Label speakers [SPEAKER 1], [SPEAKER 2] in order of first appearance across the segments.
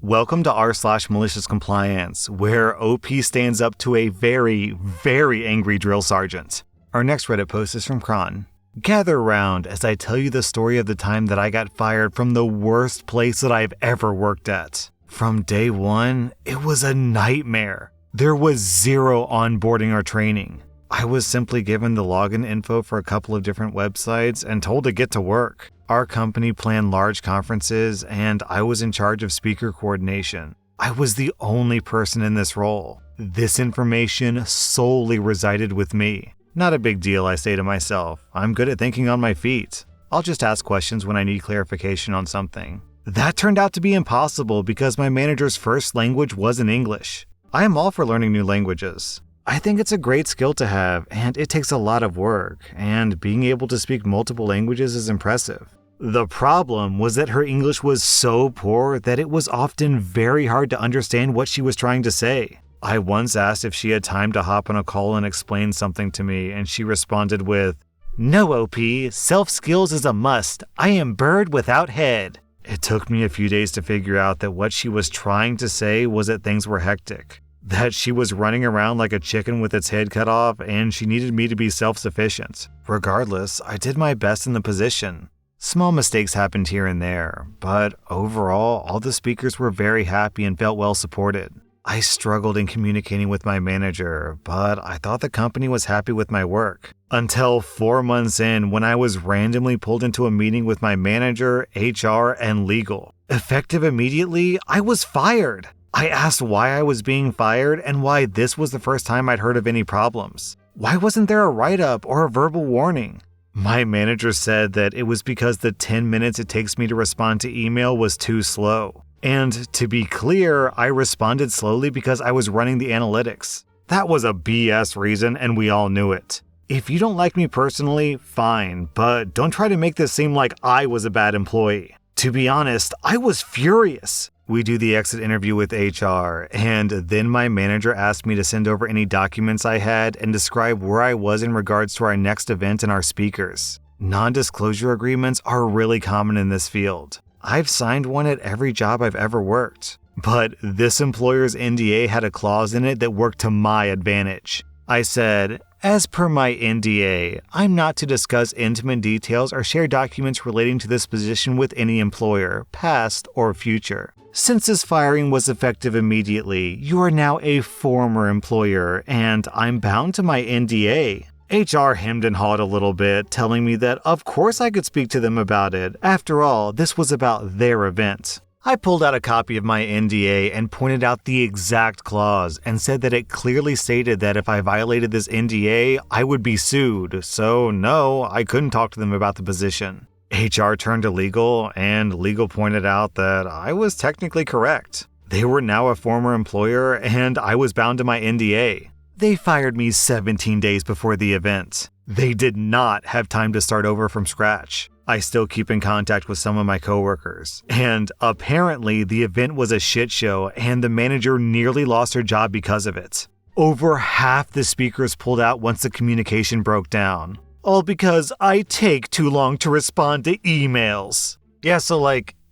[SPEAKER 1] Welcome to r/maliciouscompliance, where OP stands up to a very, very angry drill sergeant. Our next Reddit post is from Kron. Gather around as I tell you the story of the time that I got fired from the worst place that I've ever worked at. From day one, it was a nightmare. There was zero onboarding or training. I was simply given the login info for a couple of different websites and told to get to work. Our company planned large conferences, and I was in charge of speaker coordination. I was the only person in this role. This information solely resided with me. Not a big deal, I say to myself. I'm good at thinking on my feet. I'll just ask questions when I need clarification on something. That turned out to be impossible because my manager's first language wasn't English. I am all for learning new languages. I think it's a great skill to have, and it takes a lot of work, and being able to speak multiple languages is impressive. The problem was that her English was so poor that it was often very hard to understand what she was trying to say. I once asked if she had time to hop on a call and explain something to me, and she responded with, "No, OP, self-skills is a must. I am bird without head." It took me a few days to figure out that what she was trying to say was that things were hectic. That she was running around like a chicken with its head cut off, and she needed me to be self-sufficient. Regardless, I did my best in the position. Small mistakes happened here and there, but overall, all the speakers were very happy and felt well supported. I struggled in communicating with my manager, but I thought the company was happy with my work. Until 4 months in, when I was randomly pulled into a meeting with my manager, HR, and legal. Effective immediately, I was fired. I asked why I was being fired and why this was the first time I'd heard of any problems. Why wasn't there a write-up or a verbal warning? My manager said that it was because the 10 minutes it takes me to respond to email was too slow. And to be clear, I responded slowly because I was running the analytics. That was a BS reason, and we all knew it. If you don't like me personally, fine, but don't try to make this seem like I was a bad employee. To be honest, I was furious. We do the exit interview with HR, and then my manager asked me to send over any documents I had and describe where I was in regards to our next event and our speakers. Non-disclosure agreements are really common in this field. I've signed one at every job I've ever worked, but this employer's NDA had a clause in it that worked to my advantage. I said, "As per my NDA, I'm not to discuss intimate details or share documents relating to this position with any employer, past or future. Since this firing was effective immediately, you are now a former employer, and I'm bound to my NDA." HR hemmed and hawed a little bit, telling me that of course I could speak to them about it. After all, this was about their event. I pulled out a copy of my NDA and pointed out the exact clause and said that it clearly stated that if I violated this NDA, I would be sued. So no, I couldn't talk to them about the position. HR turned to legal, and legal pointed out that I was technically correct. They were now a former employer, and I was bound to my NDA. They fired me 17 days before the event. They did not have time to start over from scratch. I still keep in contact with some of my coworkers, and apparently the event was a shit show, and the manager nearly lost her job because of it. Over half the speakers pulled out once the communication broke down. All because I take too long to respond to emails. Yeah, so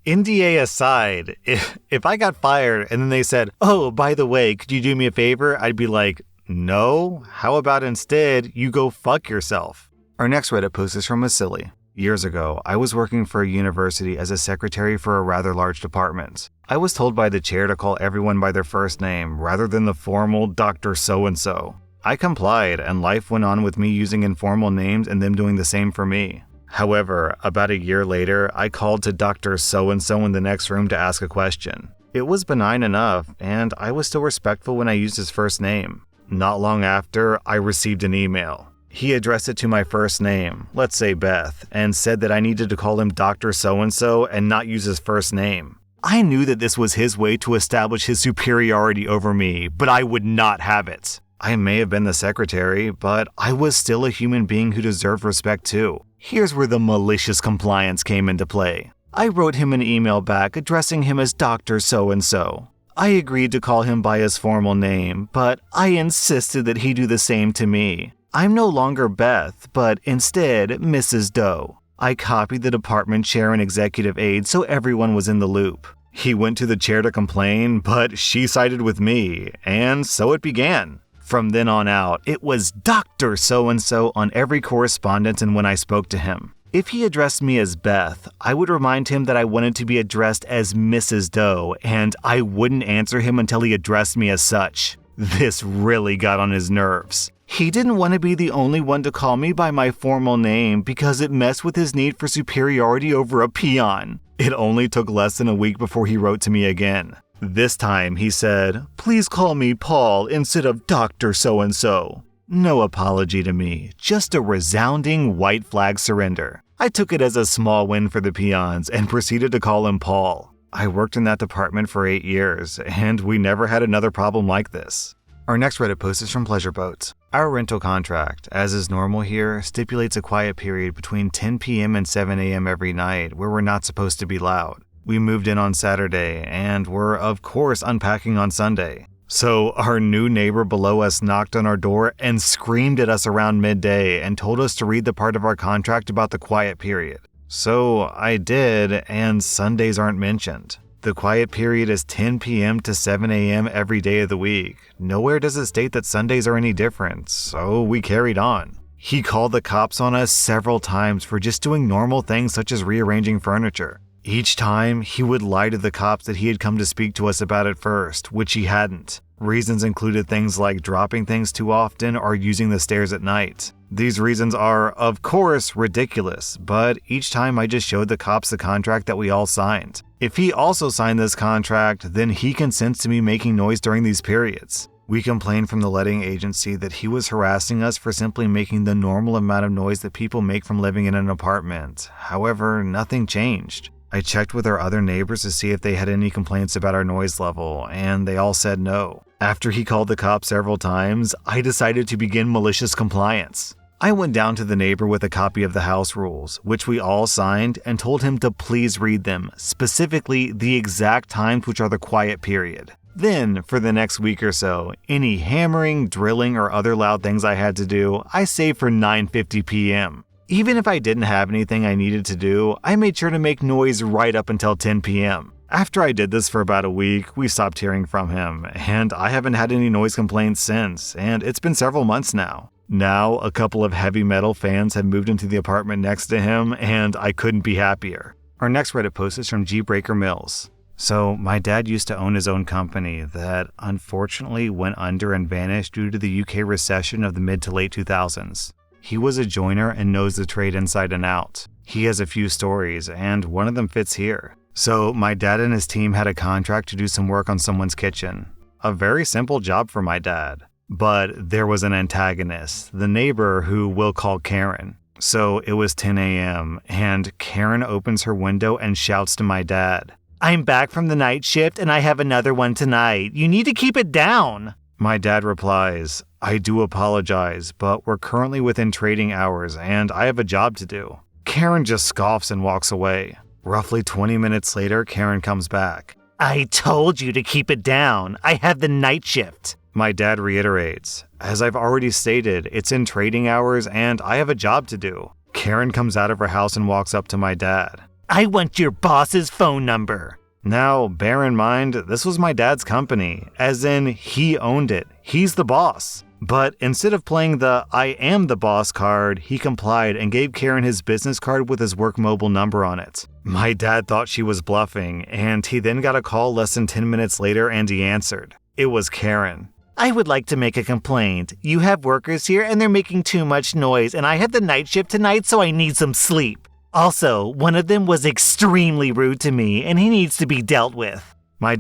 [SPEAKER 1] NDA aside, if I got fired and then they said, "Oh, by the way, could you do me a favor?" I'd be like, "No, how about instead you go fuck yourself?" Our next Reddit post is from Maliciously. Years ago, I was working for a university as a secretary for a rather large department. I was told by the chair to call everyone by their first name rather than the formal Dr. So-and-so. I complied, and life went on with me using informal names and them doing the same for me. However, about a year later, I called to Dr. So-and-so in the next room to ask a question. It was benign enough, and I was still respectful when I used his first name. Not long after, I received an email. He addressed it to my first name, let's say Beth, and said that I needed to call him Dr. So-and-so and not use his first name. I knew that this was his way to establish his superiority over me, but I would not have it. I may have been the secretary, but I was still a human being who deserved respect too. Here's where the malicious compliance came into play. I wrote him an email back addressing him as Dr. So-and-so. I agreed to call him by his formal name, but I insisted that he do the same to me. I'm no longer Beth, but instead Mrs. Doe. I copied the department chair and executive aide so everyone was in the loop. He went to the chair to complain, but she sided with me, and so it began. From then on out, it was Dr. So-and-so on every correspondence and when I spoke to him. If he addressed me as Beth, I would remind him that I wanted to be addressed as Mrs. Doe, and I wouldn't answer him until he addressed me as such. This really got on his nerves. He didn't want to be the only one to call me by my formal name because it messed with his need for superiority over a peon. It only took less than a week before he wrote to me again. This time he said, "Please call me Paul instead of Dr. So-and-so." No apology to me, just a resounding white flag surrender. I took it as a small win for the peons and proceeded to call him Paul. I worked in that department for 8 years, and we never had another problem like this. Our next Reddit post is from Pleasure Boats. Our rental contract, as is normal here, stipulates a quiet period between 10 p.m. and 7 a.m. every night where we're not supposed to be loud. We moved in on Saturday, and we're of course unpacking on Sunday. So our new neighbor below us knocked on our door and screamed at us around midday and told us to read the part of our contract about the quiet period. So I did, and Sundays aren't mentioned. The quiet period is 10 p.m. to 7 a.m. every day of the week. Nowhere does it state that Sundays are any different, so we carried on. He called the cops on us several times for just doing normal things such as rearranging furniture. Each time, he would lie to the cops that he had come to speak to us about it first, which he hadn't. Reasons included things like dropping things too often or using the stairs at night. These reasons are, of course, ridiculous, but each time I just showed the cops the contract that we all signed. If he also signed this contract, then he consents to me making noise during these periods. We complained from the letting agency that he was harassing us for simply making the normal amount of noise that people make from living in an apartment. However, nothing changed. I checked with our other neighbors to see if they had any complaints about our noise level, and they all said no. After he called the cops several times, I decided to begin malicious compliance. I went down to the neighbor with a copy of the house rules, which we all signed, and told him to please read them, specifically the exact times which are the quiet period. Then, for the next week or so, any hammering, drilling, or other loud things I had to do, I saved for 9:50 p.m. Even if I didn't have anything I needed to do, I made sure to make noise right up until 10 p.m. After I did this for about a week, we stopped hearing from him, and I haven't had any noise complaints since, and it's been several months now. Now, a couple of heavy metal fans have moved into the apartment next to him, and I couldn't be happier. Our next Reddit post is from G. Breaker Mills. So, my dad used to own his own company that unfortunately went under and vanished due to the UK recession of the mid to late 2000s. He was a joiner and knows the trade inside and out. He has a few stories, and one of them fits here. So, my dad and his team had a contract to do some work on someone's kitchen. A very simple job for my dad. But there was an antagonist, the neighbor who we'll call Karen. So it was 10 a.m., and Karen opens her window and shouts to my dad, "I'm back from the night shift and I have another one tonight. You need to keep it down." My dad replies, "I do apologize, but we're currently within trading hours and I have a job to do." Karen just scoffs and walks away. Roughly 20 minutes later, Karen comes back. "I told you to keep it down. I have the night shift." My dad reiterates, "As I've already stated, it's in trading hours and I have a job to do." Karen comes out of her house and walks up to my dad. "I want your boss's phone number." Now, bear in mind, this was my dad's company, as in he owned it. He's the boss. But instead of playing the "I am the boss" card, he complied and gave Karen his business card with his work mobile number on it. My dad thought she was bluffing, and he then got a call less than 10 minutes later and he answered. It was Karen. "I would like to make a complaint. You have workers here and they're making too much noise, and I have the night shift tonight, so I need some sleep. Also, one of them was extremely rude to me and he needs to be dealt with." My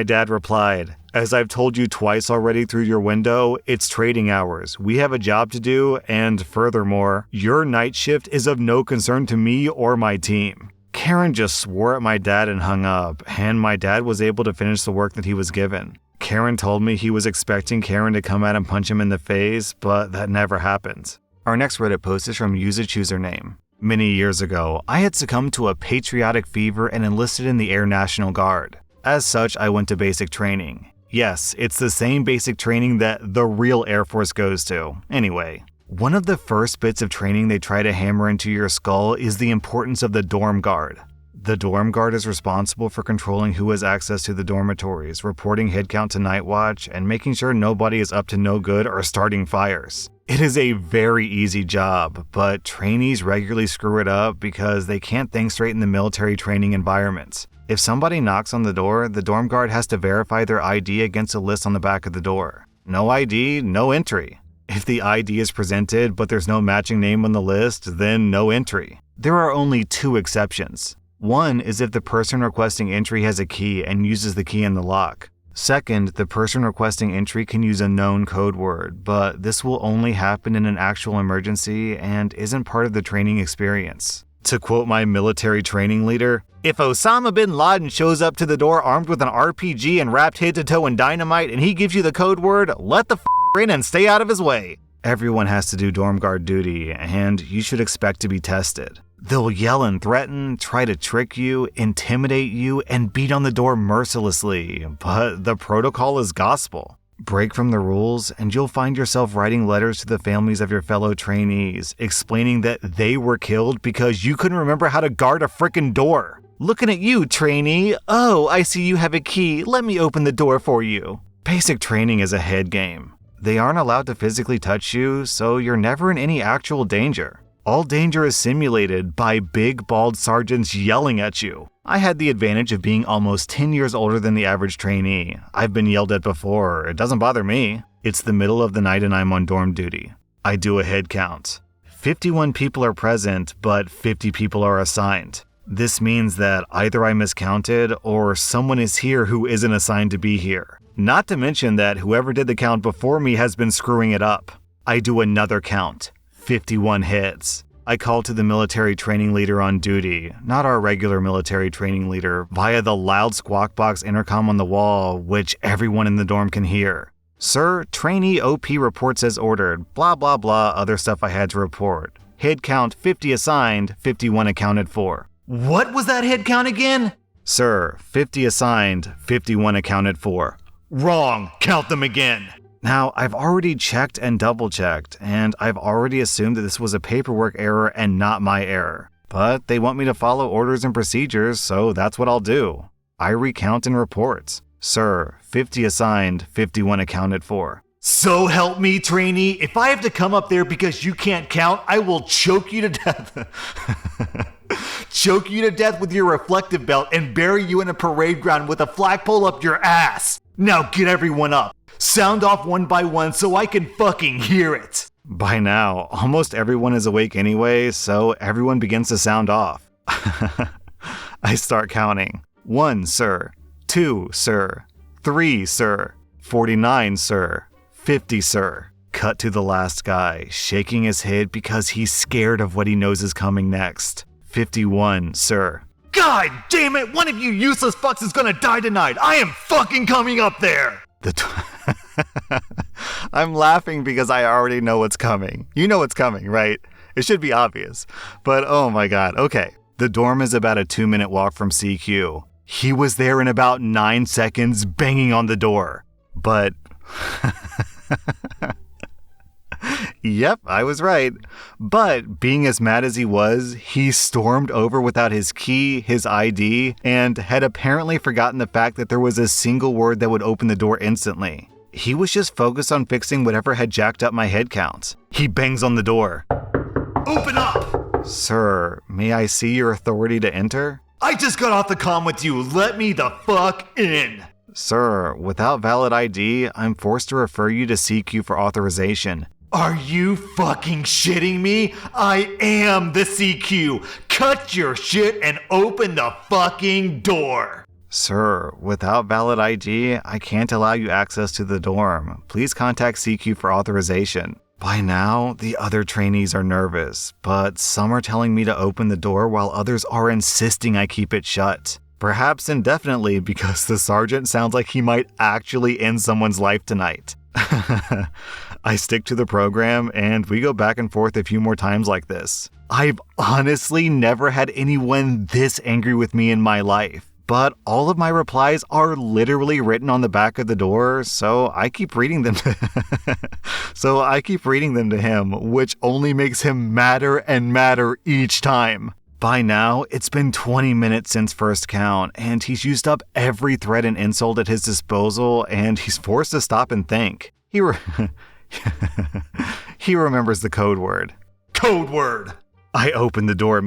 [SPEAKER 1] dad replied, "As I've told you twice already through your window, it's trading hours. We have a job to do, and furthermore, your night shift is of no concern to me or my team." Karen just swore at my dad and hung up, and my dad was able to finish the work that he was given. Karen told me he was expecting Karen to come out and punch him in the face, but that never happened. Our next Reddit post is from Use a Chooser Name. Many years ago, I had succumbed to a patriotic fever and enlisted in the Air National Guard. As such, I went to basic training. Yes, it's the same basic training that the real Air Force goes to. Anyway, one of the first bits of training they try to hammer into your skull is the importance of the dorm guard. The dorm guard is responsible for controlling who has access to the dormitories, reporting headcount to Night Watch, and making sure nobody is up to no good or starting fires. It is a very easy job, but trainees regularly screw it up because they can't think straight in the military training environment. If somebody knocks on the door, the dorm guard has to verify their ID against a list on the back of the door. No ID, no entry. If the ID is presented but there's no matching name on the list, then no entry. There are only two exceptions. One is if the person requesting entry has a key and uses the key in the lock. Second, the person requesting entry can use a known code word, but this will only happen in an actual emergency and isn't part of the training experience. To quote my military training leader, "If Osama bin Laden shows up to the door armed with an RPG and wrapped head to toe in dynamite and he gives you the code word, let the in and stay out of his way." Everyone has to do dorm guard duty, and you should expect to be tested. They'll yell and threaten, try to trick you, intimidate you, and beat on the door mercilessly, but the protocol is gospel. Break from the rules, and you'll find yourself writing letters to the families of your fellow trainees, explaining that they were killed because you couldn't remember how to guard a frickin' door. "Looking at you, trainee. Oh, I see you have a key. Let me open the door for you." Basic training is a head game. They aren't allowed to physically touch you, so you're never in any actual danger. All danger is simulated by big, bald sergeants yelling at you. I had the advantage of being almost 10 years older than the average trainee. I've been yelled at before. It doesn't bother me. It's the middle of the night and I'm on dorm duty. I do a head count. 51 people are present, but 50 people are assigned. This means that either I miscounted or someone is here who isn't assigned to be here. Not to mention that whoever did the count before me has been screwing it up. I do another count. 51 hits. I call to the military training leader on duty, not our regular military training leader, via the loud squawk box intercom on the wall, which everyone in the dorm can hear. "Sir, trainee OP reports as ordered, blah blah blah, other stuff I had to report. Head count 50 assigned, 51 accounted for." "What was that head count again?" "Sir, 50 assigned, 51 accounted for." "Wrong, count them again." Now, I've already checked and double-checked, and I've already assumed that this was a paperwork error and not my error. But they want me to follow orders and procedures, so that's what I'll do. I recount and report. "Sir, 50 assigned, 51 accounted for." "So help me, trainee, if I have to come up there because you can't count, I will choke you to death." "Choke you to death with your reflective belt and bury you in a parade ground with a flagpole up your ass. Now get everyone up. Sound off one by one so I can fucking hear it." By now, almost everyone is awake anyway, so everyone begins to sound off. I start counting. 1, sir. 2, sir. 3, sir. 49, sir. 50, sir. Cut to the last guy, shaking his head because he's scared of what he knows is coming next. 51, sir. "God damn it, one of you useless fucks is gonna die tonight. I am fucking coming up there." I'm laughing because I already know what's coming. You know what's coming, right? It should be obvious. But oh my god, okay. The dorm is about a 2-minute walk from CQ. He was there in about 9 seconds banging on the door. But yep, I was right. But being as mad as he was, he stormed over without his key, his ID, and had apparently forgotten the fact that there was a single word that would open the door instantly. He was just focused on fixing whatever had jacked up my head count. He bangs on the door. "Open up!" "Sir, may I see your authority to enter?" "I just got off the comm with you. Let me the fuck in." "Sir, without valid ID, I'm forced to refer you to CQ for authorization." "Are you fucking shitting me? I am the CQ. Cut your shit and open the fucking door." "Sir, without valid ID, I can't allow you access to the dorm. Please contact CQ for authorization." By now, the other trainees are nervous, but some are telling me to open the door while others are insisting I keep it shut. Perhaps indefinitely because the sergeant sounds like he might actually end someone's life tonight. I stick to the program and we go back and forth a few more times like this. I've honestly never had anyone this angry with me in my life, but all of my replies are literally written on the back of the door, so I keep reading them to him, which only makes him madder and madder each time. By now, it's been 20 minutes since first count, and he's used up every threat and insult at his disposal, and he's forced to stop and think. He remembers the code word. Code word! I open the door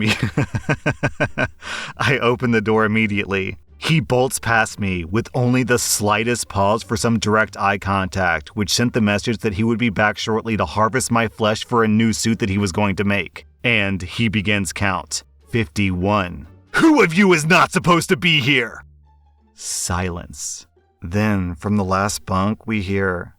[SPEAKER 1] immediately. He bolts past me with only the slightest pause for some direct eye contact, which sent the message that he would be back shortly to harvest my flesh for a new suit that he was going to make. And he begins count. 51. Who of you is not supposed to be here? Silence. Then, from the last bunk, we hear,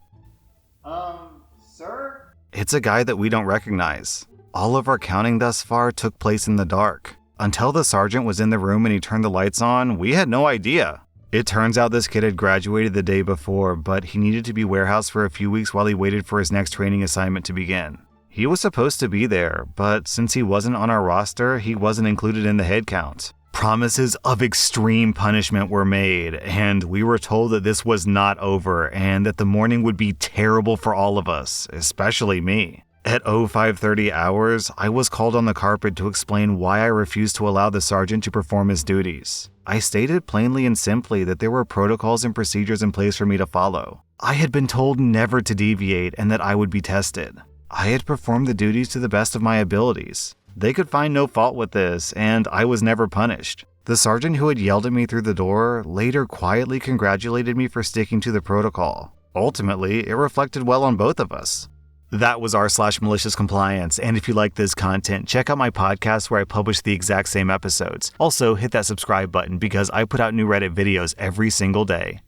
[SPEAKER 1] sir? It's a guy that we don't recognize. All of our counting thus far took place in the dark. Until the sergeant was in the room and he turned the lights on, we had no idea. It turns out this kid had graduated the day before, but he needed to be warehoused for a few weeks while he waited for his next training assignment to begin. He was supposed to be there, but since he wasn't on our roster, he wasn't included in the headcount. Promises of extreme punishment were made, and we were told that this was not over and that the morning would be terrible for all of us, especially me. At 0530 hours, I was called on the carpet to explain why I refused to allow the sergeant to perform his duties. I stated plainly and simply that there were protocols and procedures in place for me to follow. I had been told never to deviate and that I would be tested. I had performed the duties to the best of my abilities. They could find no fault with this, and I was never punished. The sergeant who had yelled at me through the door later quietly congratulated me for sticking to the protocol. Ultimately, it reflected well on both of us. That was r/malicious compliance, and if you like this content, check out my podcast where I publish the exact same episodes. Also, hit that subscribe button because I put out new Reddit videos every single day.